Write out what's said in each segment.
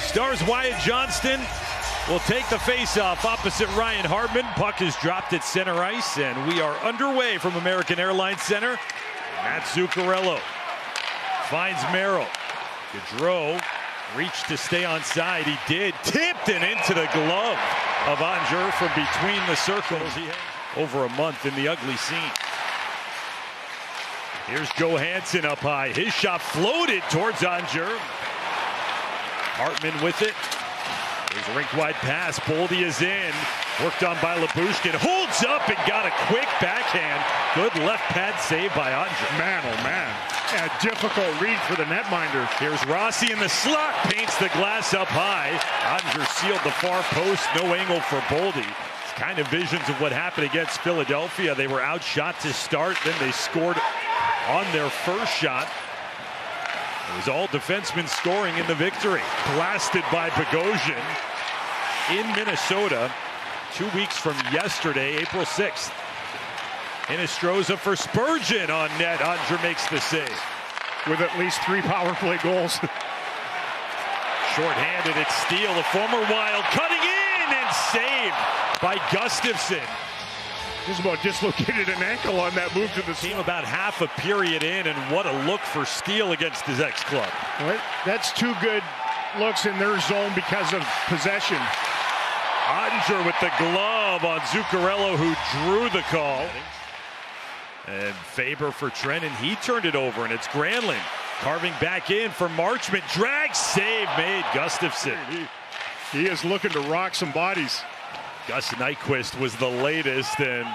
Stars Wyatt Johnston will take the face-off opposite Ryan Hartman. Puck is dropped at center ice, and we are underway from American Airlines Center. Matt Zuccarello finds Merrill. Gaudreau reached to stay on side. He did. Tipped and into the glove of Oettinger from between the circles. He had over a month in the ugly scene. Here's Johansson up high. His shot floated towards Oettinger. Hartman with it. There's a rink-wide pass. Boldy is in. Worked on by Lyubushkin. Holds up and got a quick backhand. Good left pad save by Oettinger. Man, oh man. A difficult read for the netminder. Here's Rossi in the slot. Paints the glass up high. Oettinger sealed the far post. No angle for Boldy. It's kind of visions of what happened against Philadelphia. They were outshot to start. Then they scored on their first shot. It was all defensemen scoring in the victory. Blasted by Bogosian in Minnesota 2 weeks from yesterday, April 6th. Hinostroza for Spurgeon on net. Oettinger makes the save. With at least 3 power play goals. Short-handed at Steele, the former Wild, cutting in and saved by Gustafsson. Just about dislocated an ankle on that move to the team about half a period in, and what a look for Steele against his ex-club. Well, that's 2 good looks in their zone because of possession. Oettinger with the glove on Zuccarello, who drew the call. And Faber for Trenton, he turned it over, and it's Granlund carving back in for Marchment. Drag save made. Gustafsson. He is looking to rock some bodies. Gus Nyquist was the latest and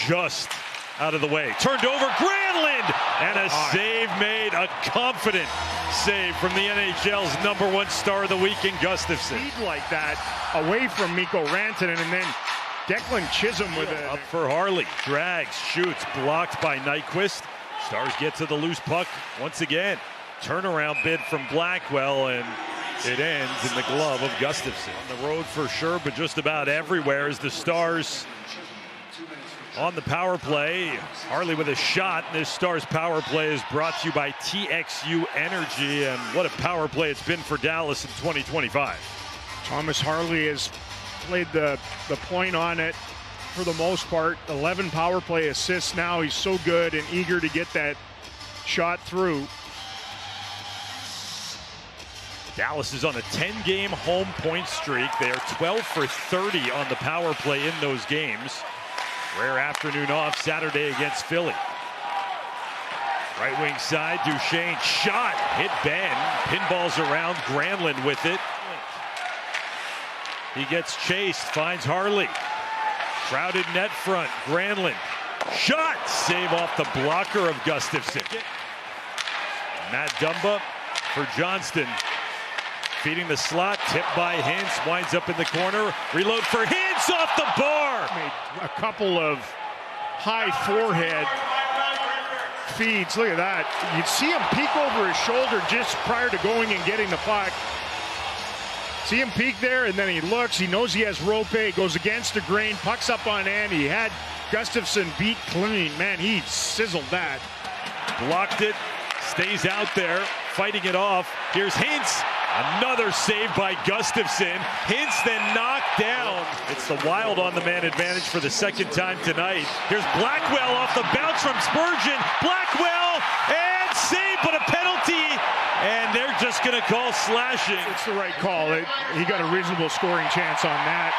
just out of the way. Turned over, Granlund, and a save made. A confident save from the NHL's #1 star of the week in Gustafsson. Speed like that away from Mikko Rantanen, and then Declan Chisholm with it. Up for Harley, drags, shoots, blocked by Nyquist. Stars get to the loose puck once again. Turnaround bid from Blackwell, and it ends in the glove of Gustafsson. On the road for sure, but just about everywhere as the Stars on the power play. Harley with a shot. This Stars power play is brought to you by TXU Energy, and what a power play it's been for Dallas in 2025. Thomas Harley has played the point on it for the most part. 11 power play assists now. He's so good and eager to get that shot through. Dallas is on a 10-game home point streak. They are 12 for 30 on the power play in those games. Rare afternoon off Saturday against Philly. Right wing side, Duchesne shot, hit Ben. Pinballs around, Granlund with it. He gets chased, finds Harley. Crowded net front, Granlund. Shot, save off the blocker of Gustafsson. Matt Dumba for Johnston. Feeding the slot, tipped by Hintz, winds up in the corner. Reload for Hintz off the bar. Made a couple of high forehead feeds. Look at that. You'd see him peek over his shoulder just prior to going and getting the puck. See him peek there, and then he looks. He knows he has Roope, goes against the grain, pucks up on end. He had Gustafsson beat clean. Man, he sizzled that. Blocked it, stays out there, fighting it off. Here's Hintz. Another save by Gustafsson. Hintz then knocked down. It's the Wild on the man advantage for the second time tonight. Here's Blackwell off the bounce from Spurgeon. Blackwell and save, but a penalty. And they're just going to call slashing. It's the right call. He got a reasonable scoring chance on that.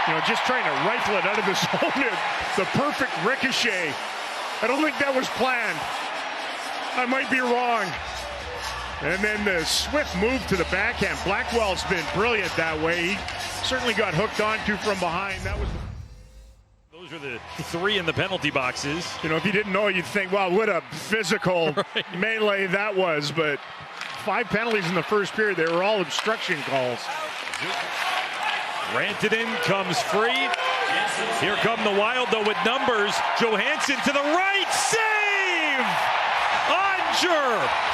You know, just trying to rifle it out of the zone. The perfect ricochet. I don't think that was planned. I might be wrong. And then the swift move to the backhand. Blackwell's been brilliant that way. He certainly got hooked onto from behind. That was. Those are the 3 in the penalty boxes. You know, if you didn't know, you'd think, wow, what a physical melee that was. But 5 penalties in the first period. They were all obstruction calls. Rantanen comes free. Here come the Wild, though, with numbers. Johansson to the right. Save! Oettinger!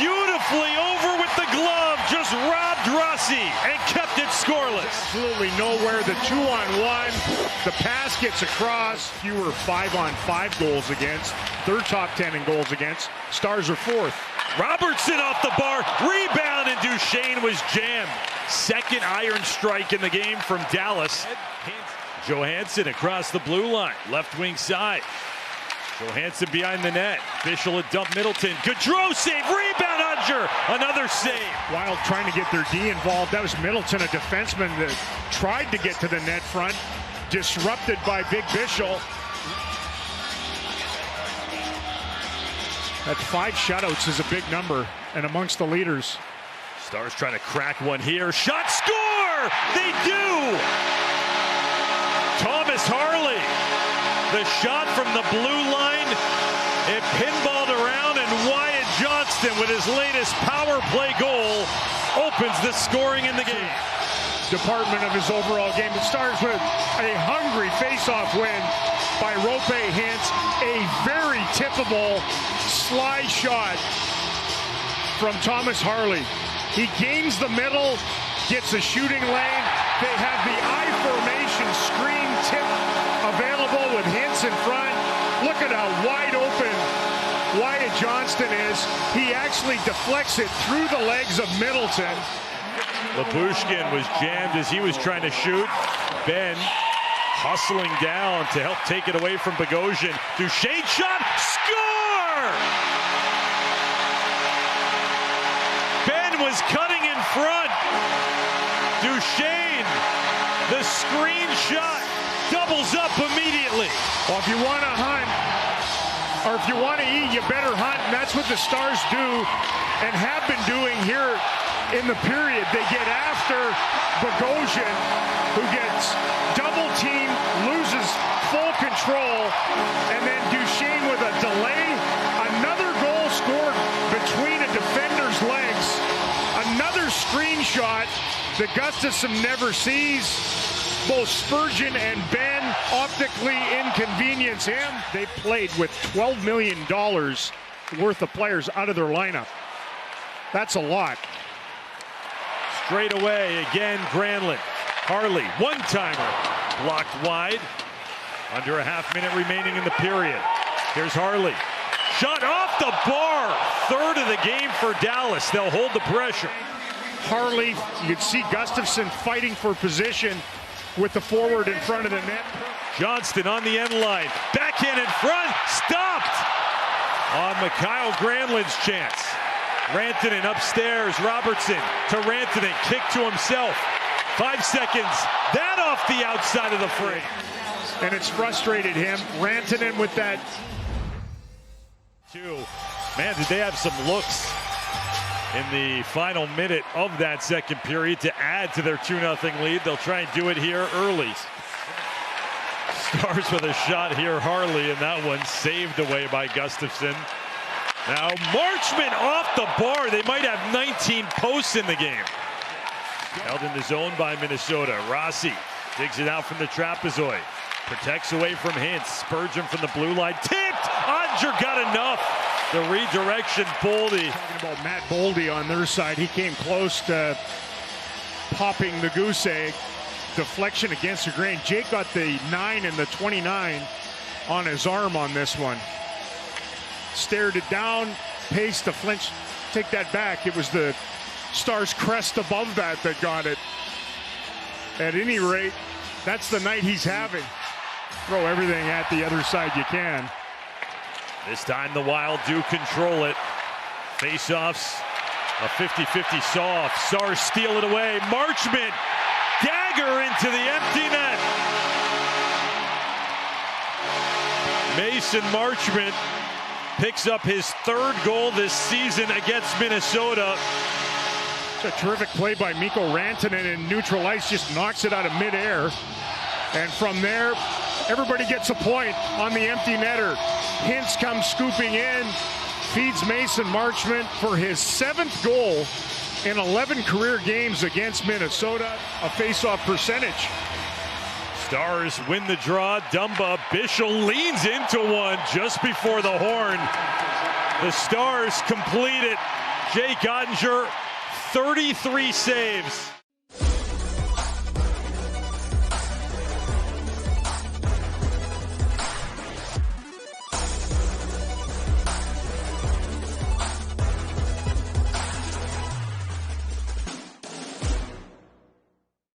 Beautifully over with the glove, just robbed Rossi and kept it scoreless. Absolutely nowhere. The 2-on-1, the pass gets across. Fewer 5-on-5 goals against. They're top 10 in goals against. Stars are 4th. Robertson off the bar, rebound, and Duchesne was jammed. Second iron strike in the game from Dallas. Johansson across the blue line, left wing side. Johansson behind the net. Bischel at dump Middleton. Gaudreau save, rebound Oettinger. Another save. Wild trying to get their D involved. That was Middleton, a defenseman that tried to get to the net front. Disrupted by Big Bischel. That 5 shutouts is a big number and amongst the leaders. Stars trying to crack one here. Shot, score! They do! Thomas Harley. The shot from the blue line. It pinballed around, and Wyatt Johnston with his latest power play goal opens the scoring in the game. Department of his overall game. It starts with a hungry face-off win by Roope Hintz. A very typical slide shot from Thomas Harley. He gains the middle, gets a shooting lane. They have the I formation screen tip available with Hintz in front. Look at how wide open Wyatt Johnston is. He actually deflects it through the legs of Middleton. Labushkin was jammed as he was trying to shoot. Ben hustling down to help take it away from Bogosian. Duchesne shot, score! Ben was cutting in front. Duchesne, the screen shot, doubles up immediately. Well, if you want to hunt, or if you want to eat, you better hunt, and that's what the Stars do and have been doing here in the period. They get after Bogosian, who gets double teamed, loses full control, and then Duchesne with a delay. Another goal scored between a defender's legs. Another screenshot that Gustafsson never sees. Both Spurgeon and Ben optically inconvenience him. They played with $12 million worth of players out of their lineup. That's a lot. Straight away, again, Granlund. Harley, one-timer, blocked wide. Under a half-minute remaining in the period. Here's Harley. Shot off the bar. Third of the game for Dallas. They'll hold the pressure. Harley, you can see Gustafsson fighting for position with the forward in front of the net. Johnston on the end line. Backhand in front. Stopped on Mikael Granlund's chance. Rantanen upstairs. Robertson to Rantanen. Kick to himself. 5 seconds. That off the outside of the frame. And it's frustrated him. Rantanen with that. Man, did they have some looks in the final minute of that second period to add to their 2-0 lead. They'll try and do it here early. Stars with a shot here, Harley, and that one saved away by Gustafsson. Now Marchment off the bar. They might have 19 posts in the game. Held in the zone by Minnesota. Rossi digs it out from the trapezoid. Protects away from Hintz. Spurgeon from the blue line. Tipped! Oettinger got enough. The redirection, Boldy. Talking about Matt Boldy on their side. He came close to popping the goose egg. Deflection against the grain. Jake got the 9 and the 29 on his arm on this one. Stared it down. Paced the flinch. Take that back. It was the Stars crest above that got it. At any rate, that's the night he's having. Throw everything at the other side you can. This time the Wild do control it. Face-offs, a 50-50 saw-off. Stars steal it away. Marchment, dagger into the empty net. Mason Marchment picks up his 3rd goal this season against Minnesota. It's a terrific play by Mikko Rantanen in neutral ice, just knocks it out of midair. And from there, everybody gets a point on the empty netter. Hintz comes scooping in, feeds Mason Marchment for his 7th goal in 11 career games against Minnesota, a face-off percentage. Stars win the draw. Dumba, Bischel leans into one just before the horn. The Stars complete it. Jake Oettinger, 33 saves.